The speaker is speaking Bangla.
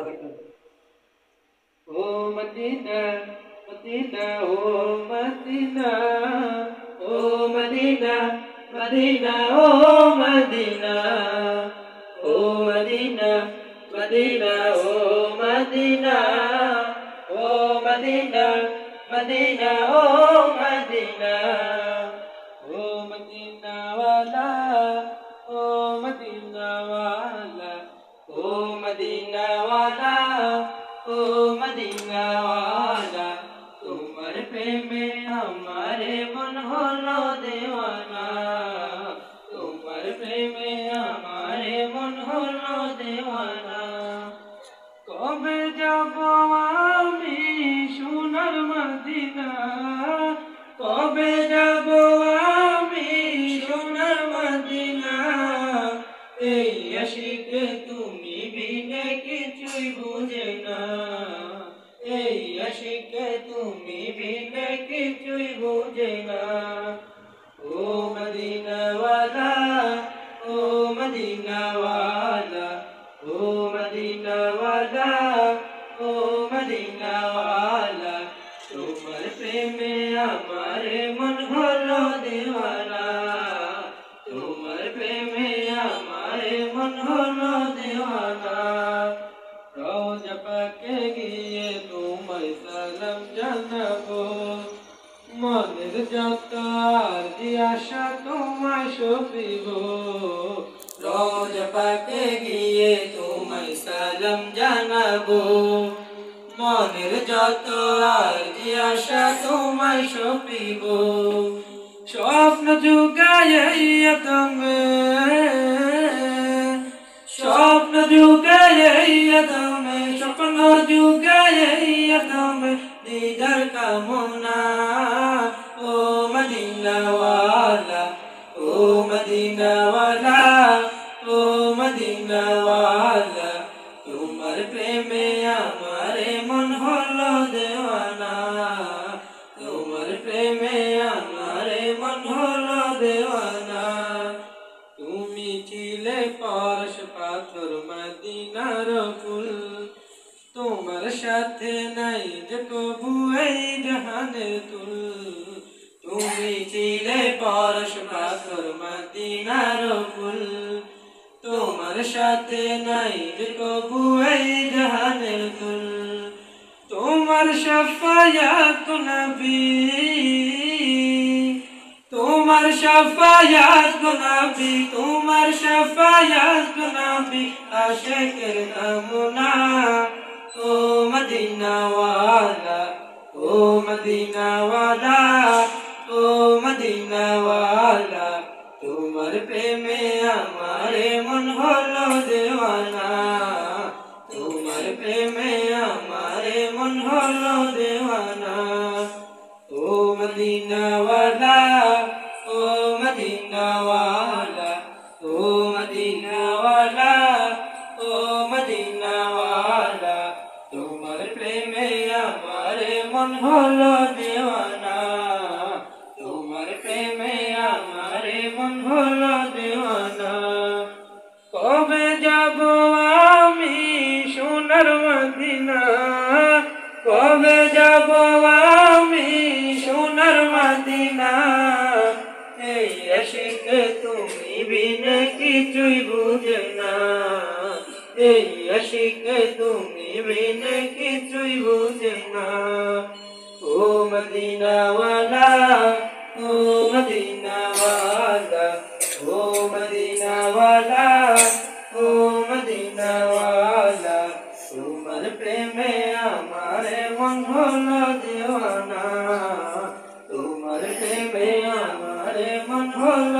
ओ मदीना मदीना ओ मदीना ओ मदीना मदीना ओ मदीना ओ मदीना मदीना ओ मदीना ओ मदीना मदीना ओ मदीना ओ मदीना वाला ओ मदीना वाला ओ मदीना वाला ओ मदीना वाला तुम्हार प्रेमे हमारे मन हलो दीवाना तुम्हार प्रेमे हमारे मन हलो दीवाना कबे जाबो आमी सोनार मदीना कबे जाबो आमी सोनार मदीना এই আশিক তুমি বিনে কিছুই বুঝে না এই আশিক তুমি বিনে কিছুই বুঝে না ও মদিনা ওয়ালা ও মদিনা ওয়ালা ও মদিনা ওয়ালা ও মদিনা ওয়ালা তোমার প্রেমে আমার মন হলো দেওয়ানা তোমার প্রেমে আমার মন হলো দেওয়ানা রওজা পাকে গিয়ে তোমায় সালাম জানাবো মনের যত আরজি আশা তোমায় সপিব রওজা পাকে গিয়ে তোমায় সালাম জানাবো মনের যত আরজি আশা তোমায় সপিব স্বপ্ন যুগাইয়া তুমি স্বপ্ন যুগাইয়া তুমি স্বপ্ন যুগাইয়া তুমি দিদার কামনা ও মদিনা ওয়ালা ও মদিনা ওয়ালা ও মদিনা ওয়ালা তোমার প্রেমে আমারে মন হলো দেওয়ানা তোমার প্রেমে আমারে মন হলো দেওয়ানা তুমি ছিলে পরশ পাথর মদিনার ফুল তোমার সাথে নাই যে কবু এই জাহানের তুল তুমি ছিলে পরশ পাথর মদিনার ফুল তোমার সাথে নাই যে কবু এই জাহানের তুল তোমার শাফায়াত নবী তোমার শাফায়াত নবী তোমার শাফায়াত নবী আশিকের কামনা ও মদিনা ওয়ালা ও মদিনা ওয়ালা ও মদিনা ওয়ালা তোমার প্রেমে আমারে মন হলো দেওয়ানা তোমার প্রেমে আমারে মন হলো দেওয়ানা ও মদিনা ওয়ালা ও মদিনা ওয়ালা ও মদিনা ওয়ালা ও মদিনা ওয়ালা তোমার প্রেমে আমারে মন হলো দেওয়ানা তোমার প্রেমে আমারে মন হলো দেওয়ানা কবে যাব আমি সোনার মদিনা কবে যাব আমি সোনার মদিনা এই আশিক তুমি বিনে কিছুই বুঝে না এই আশিক তুমি বিনে কিছুই বুঝে না ও মদিনা ওয়ালা ও মদিনা ওয়ালা ও মদিনা ওয়ালা ও মদিনা ওয়ালা তোমার প্রেমে আমারে মন হলো দেওয়ানা তোমার প্রেমে আমারে মন হলো